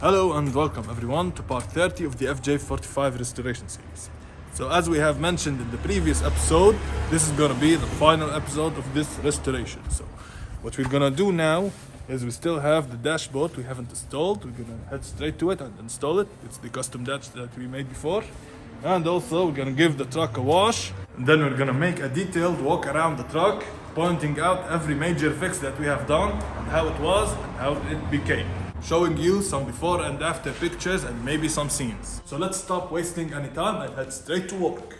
Hello and welcome everyone to part 30 of the FJ45 restoration series. So as we have mentioned in the previous episode, this is gonna be the final episode of this restoration. So what we're gonna do now is we still have the dashboard we haven't installed. We're gonna head straight to it and install it. It's the custom dash that we made before. And also we're gonna give the truck a wash. And then we're gonna make a detailed walk around the truck, pointing out every major fix that we have done and how it was and how it became. Showing you some before and after pictures and maybe some scenes. So let's stop wasting any time and head straight to work.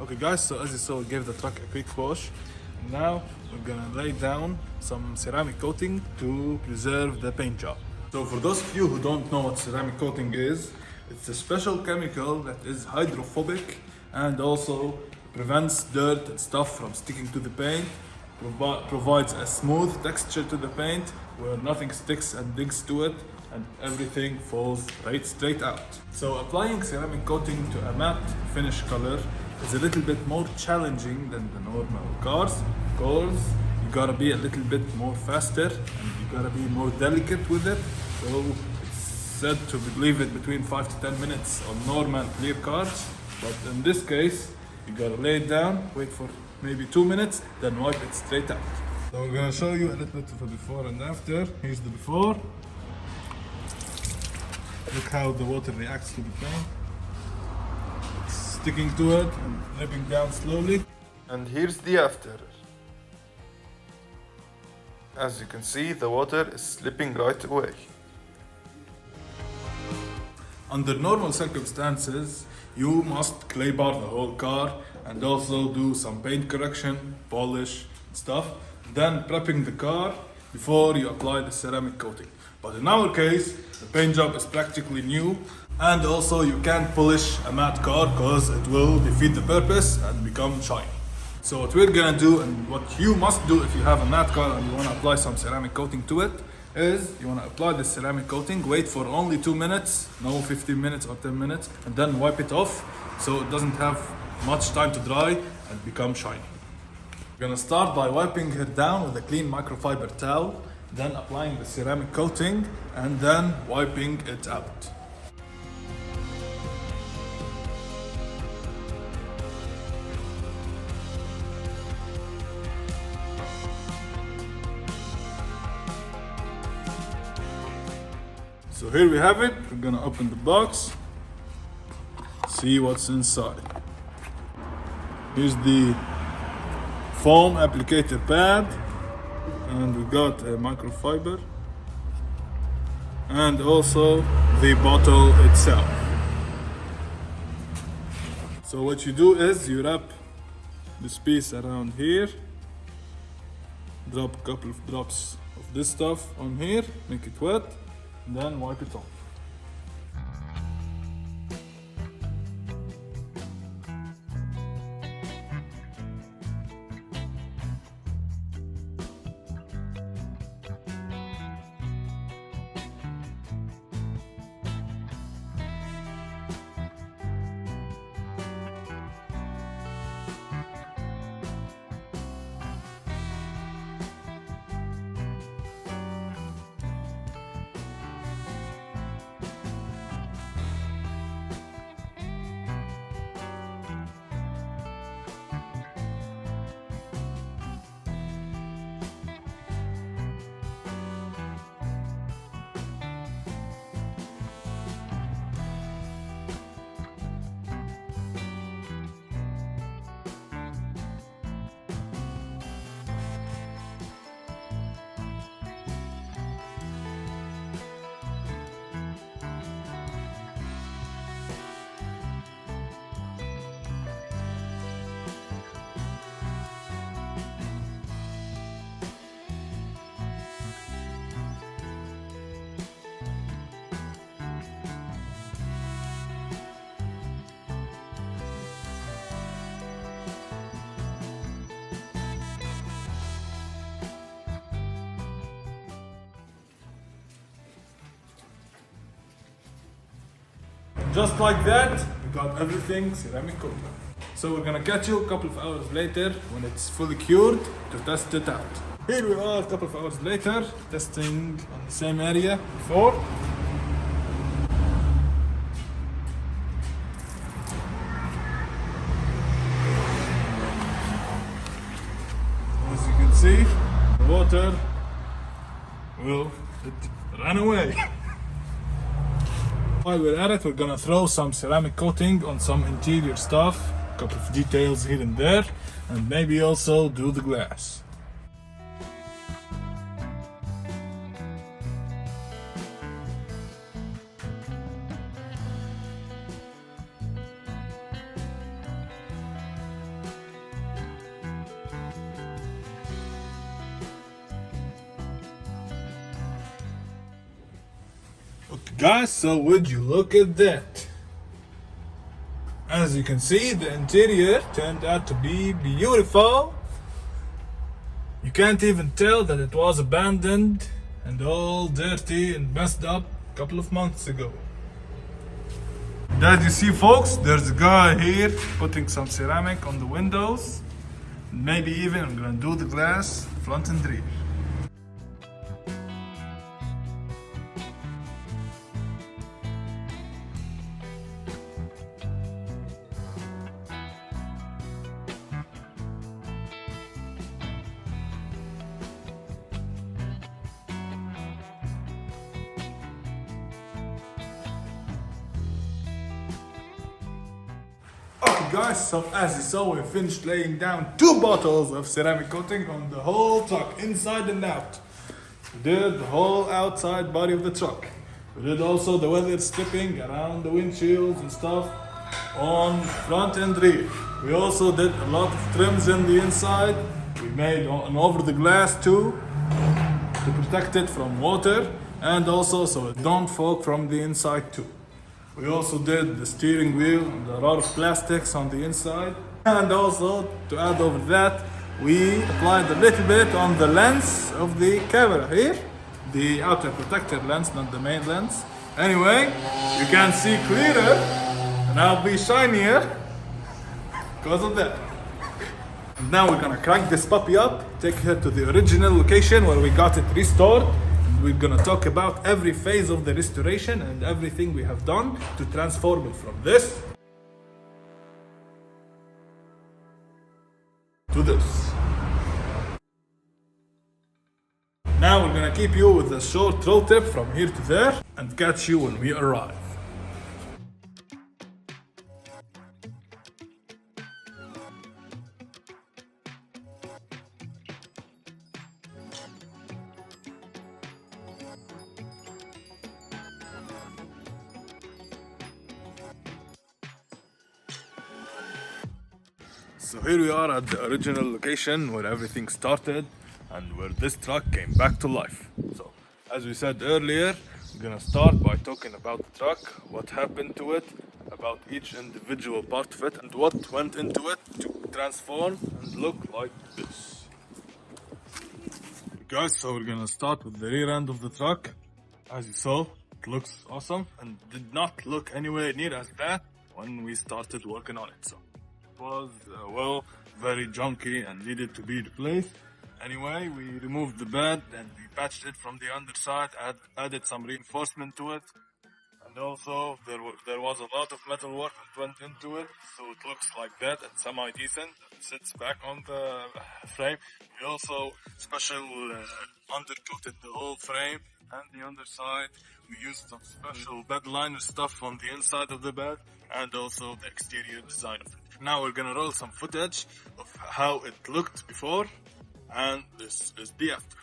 Okay guys, so as you saw, we gave the truck a quick wash. And now we're gonna lay down some ceramic coating to preserve the paint job. So for those of you who don't know what ceramic coating is, it's a special chemical that is hydrophobic and also prevents dirt and stuff from sticking to the paint, provides a smooth texture to the paint where nothing sticks and digs to it and everything falls right straight out. So applying ceramic coating to a matte finish color is a little bit more challenging than the normal cars because you gotta be a little bit more faster and you gotta be more delicate with it. So it's said to leave it between 5 to 10 minutes on normal clear cars, but in this case you gotta lay it down, wait for maybe 2 minutes, then wipe it straight out. So we're gonna show you a little bit of the before and after. Here's the before. Look how the water reacts to the paint. Sticking to it and dripping down slowly. And here's the after. As you can see, the water is slipping right away. Under normal circumstances, you must clay bar the whole car and also do some paint correction, polish, and stuff. Then prepping the car before you apply the ceramic coating. But in our case, the paint job is practically new, and also you can't polish a matte car because it will defeat the purpose and become shiny. So what we're gonna do, and what you must do if you have a matte car and you wanna apply some ceramic coating to it, is you wanna apply the ceramic coating, wait for only 2 minutes, no 15 minutes or 10 minutes, and then wipe it off so it doesn't have much time to dry and become shiny. We're gonna start by wiping her down with a clean microfiber towel, then applying the ceramic coating and then wiping it out. So here we have it. We're gonna open the box, see what's inside. Here's the foam applicator pad, and we got a microfiber and also the bottle itself. So what you do is you wrap this piece around here, drop a couple of drops of this stuff on here, make it wet, and then wipe it off. just like that, we got everything ceramic coated. So we're gonna catch you a couple of hours later when it's fully cured to test it out. Here we are a couple of hours later, testing on the same area before. As you can see, the water it ran away. While we're at it, we're gonna throw some ceramic coating on some interior stuff, a couple of details here and there, and maybe also do the glass. Okay guys, so would you look at that? As you can see, the interior turned out to be beautiful. You can't even tell that it was abandoned and all dirty and messed up a couple of months ago. And as you see folks, there's a guy here putting some ceramic on the windows. Maybe even I'm gonna do the glass front and rear. Okay guys, so as you saw, we finished laying down 2 bottles of ceramic coating on the whole truck, inside and out. We did the whole outside body of the truck. We did also the weather stripping around the windshields and stuff on front and rear. We also did a lot of trims in the inside. We made an over the glass too to protect it from water and also so it don't fog from the inside too. We also did the steering wheel and a lot of plastics on the inside. And also, to add over that, we applied a little bit on the lens of the camera here. The outer protector lens, not the main lens. Anyway, you can see clearer and I'll be shinier because of that. And now we're gonna crank this puppy up, take her to the original location where we got it restored. We're gonna talk about every phase of the restoration and everything we have done to transform it from this to this. Now we're gonna keep you with a short road trip from here to there and catch you when we arrive. So here we are at the original location where everything started and where this truck came back to life. So as we said earlier, we're gonna start by talking about the truck, what happened to it, about each individual part of it and what went into it to transform and look like this. Guys, so we're gonna start with the rear end of the truck. As you saw, it looks awesome and did not look anywhere near as bad when we started working on it. So was very junky and needed to be replaced. Anyway, we removed the bed and we patched it from the underside, added some reinforcement to it, and also there was a lot of metal work that went into it, so it looks like that and semi-decent. It sits back on the frame. We also special undercoated the whole frame and the underside. We used some special bed liner stuff on the inside of the bed and also the exterior design of it. Now we're gonna roll some footage of how it looked before, and this is the after.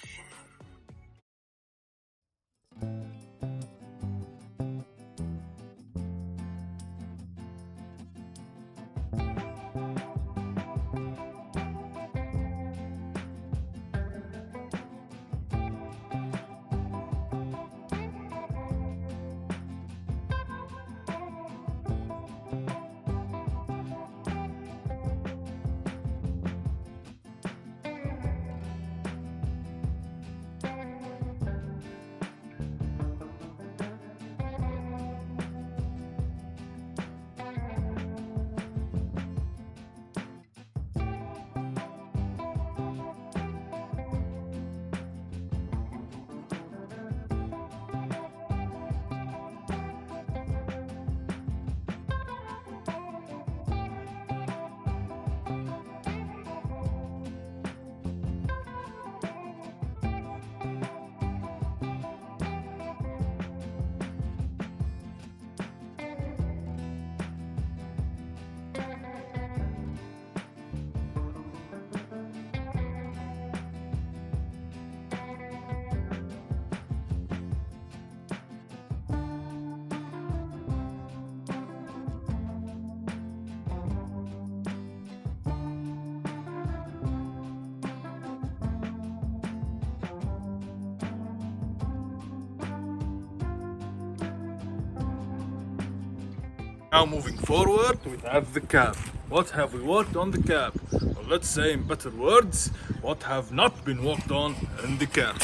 Now moving forward, we have the cab. What have we worked on the cab? Or let's say in better words, what have not been worked on in the cab.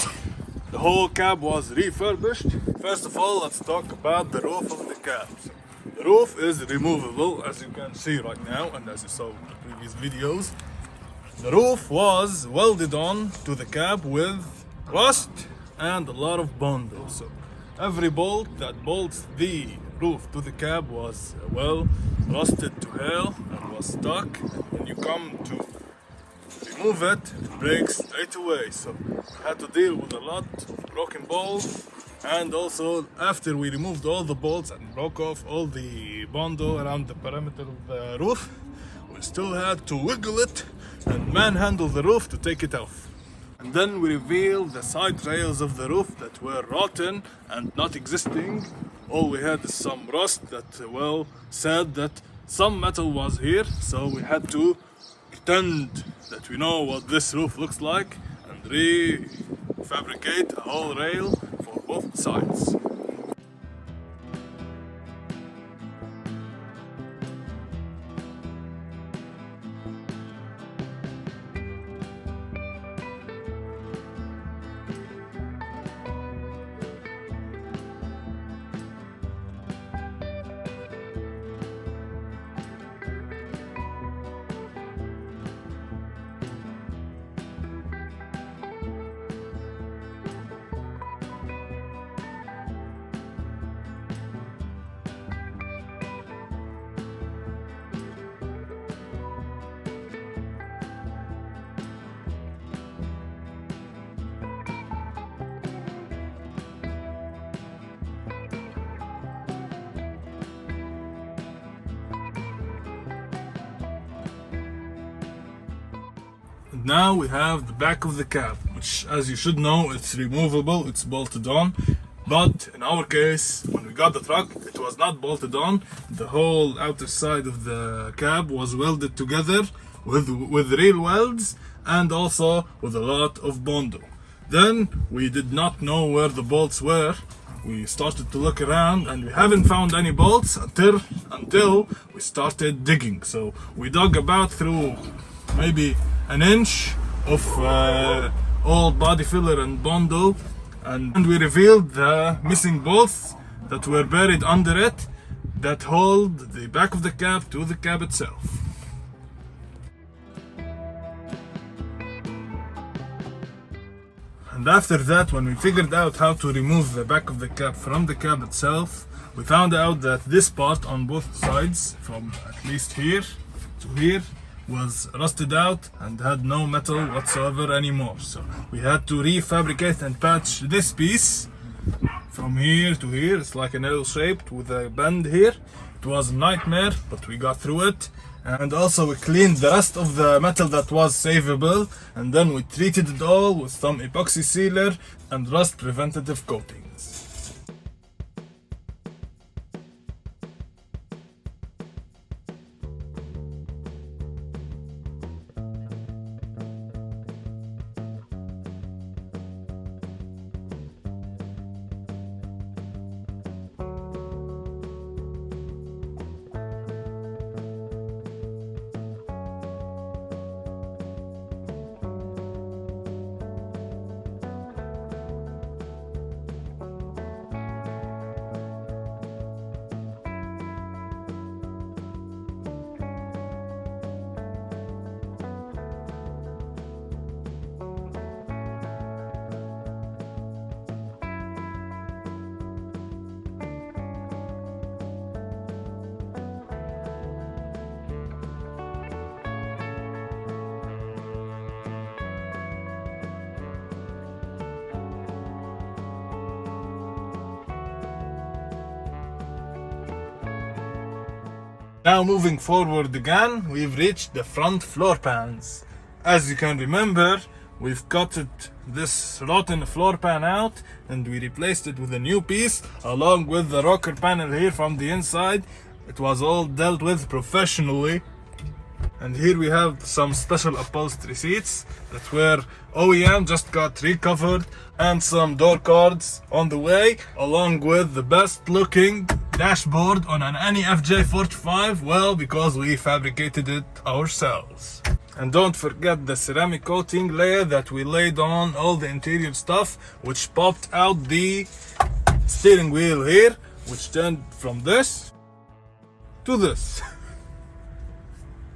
The whole cab was refurbished. First of all, let's talk about the roof of the cab. The roof is removable, as you can see right now, and as you saw in the previous videos. The roof was welded on to the cab with rust and a lot of bondo. So every bolt that bolts the roof to the cab was well rusted to hell and was stuck. When you come to remove it, it breaks straight away. So we had to deal with a lot of broken bolts, and also after we removed all the bolts and broke off all the bondo around the perimeter of the roof, we still had to wiggle it and manhandle the roof to take it off. And then we revealed the side rails of the roof that were rotten and not existing. All we had is some rust that, well, said that some metal was here, so we had to pretend that we know what this roof looks like and refabricate a whole rail for both sides. Now we have the back of the cab, which, as you should know, it's removable, it's bolted on. But in our case, when we got the truck, it was not bolted on. The whole outer side of the cab was welded together with real welds and also with a lot of bondo. Then we did not know where the bolts were. We started to look around and we haven't found any bolts until we started digging. So we dug about through maybe an inch of old body filler and bondo, and we revealed the missing bolts that were buried under it that hold the back of the cab to the cab itself. And after that, when we figured out how to remove the back of the cab from the cab itself, we found out that this part on both sides, from at least here to here, was rusted out and had no metal whatsoever anymore. So we had to refabricate and patch this piece from here to here. It's like an L shaped with a bend here. It was a nightmare, but we got through it. And also we cleaned the rest of the metal that was savable, and then we treated it all with some epoxy sealer and rust preventative coatings. Now moving forward again, we've reached the front floor pans. As you can remember, we've cut this rotten floor pan out and we replaced it with a new piece along with the rocker panel here from the inside. It was all dealt with professionally. And here we have some special upholstery seats that were OEM, just got recovered, and some door cards on the way, along with the best looking dashboard on any FJ45? Well, because we fabricated it ourselves. And don't forget the ceramic coating layer that we laid on all the interior stuff, which popped out the steering wheel here, which turned from this to this.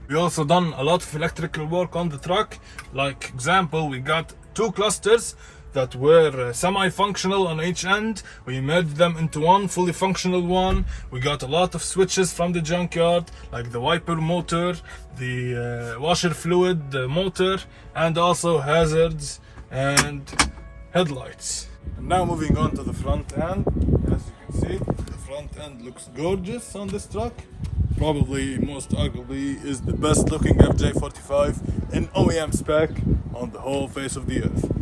We also done a lot of electrical work on the truck. Like example, we got 2 clusters that were semi-functional on each end. We merged them into one fully functional one. We got a lot of switches from the junkyard, like the wiper motor, the washer fluid motor, and also hazards and headlights. And now moving on to the front end. As you can see, the front end looks gorgeous on this truck. Probably, most arguably, is the best looking FJ45 in OEM spec on the whole face of the earth.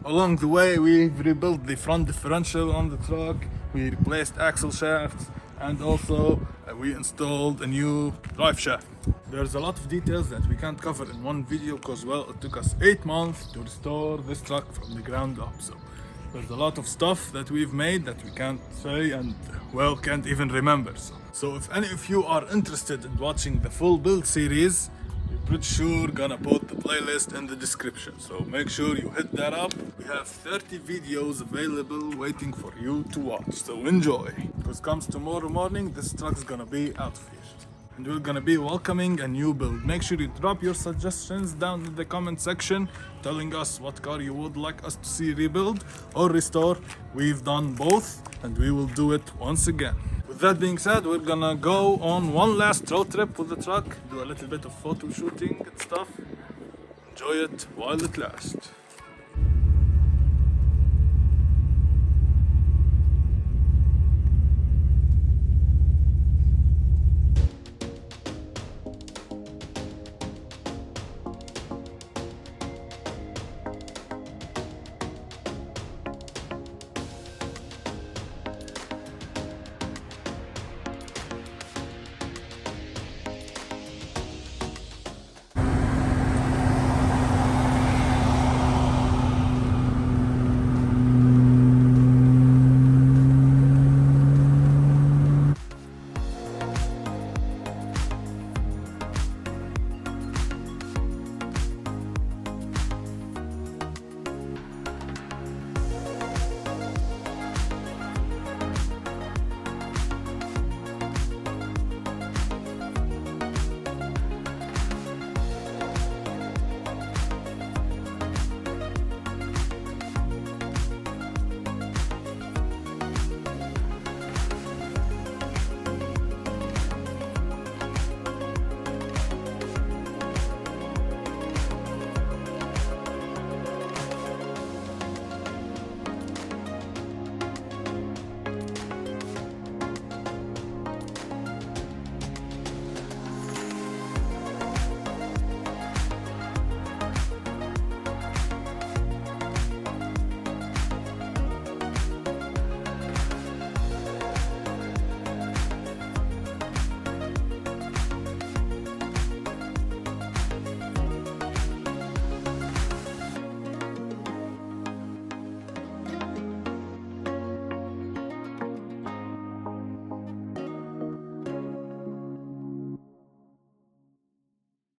Along the way, we've rebuilt the front differential on the truck, we replaced axle shafts, and also we installed a new drive shaft. There's a lot of details that we can't cover in one video because, well, it took us 8 months to restore this truck from the ground up. So there's a lot of stuff that we've made that we can't say and, well, can't even remember. So if any of you are interested in watching the full build series, pretty sure gonna put the playlist in the description, so make sure you hit that up. We have 30 videos available waiting for you to watch, so enjoy, because comes tomorrow morning this truck's gonna be out of here and we're gonna be welcoming a new build. Make sure you drop your suggestions down in the comment section telling us what car you would like us to see rebuild or restore. We've done both and we will do it once again. With that being said, we're gonna go on one last road trip with the truck, do a little bit of photo shooting and stuff. Enjoy it while it lasts.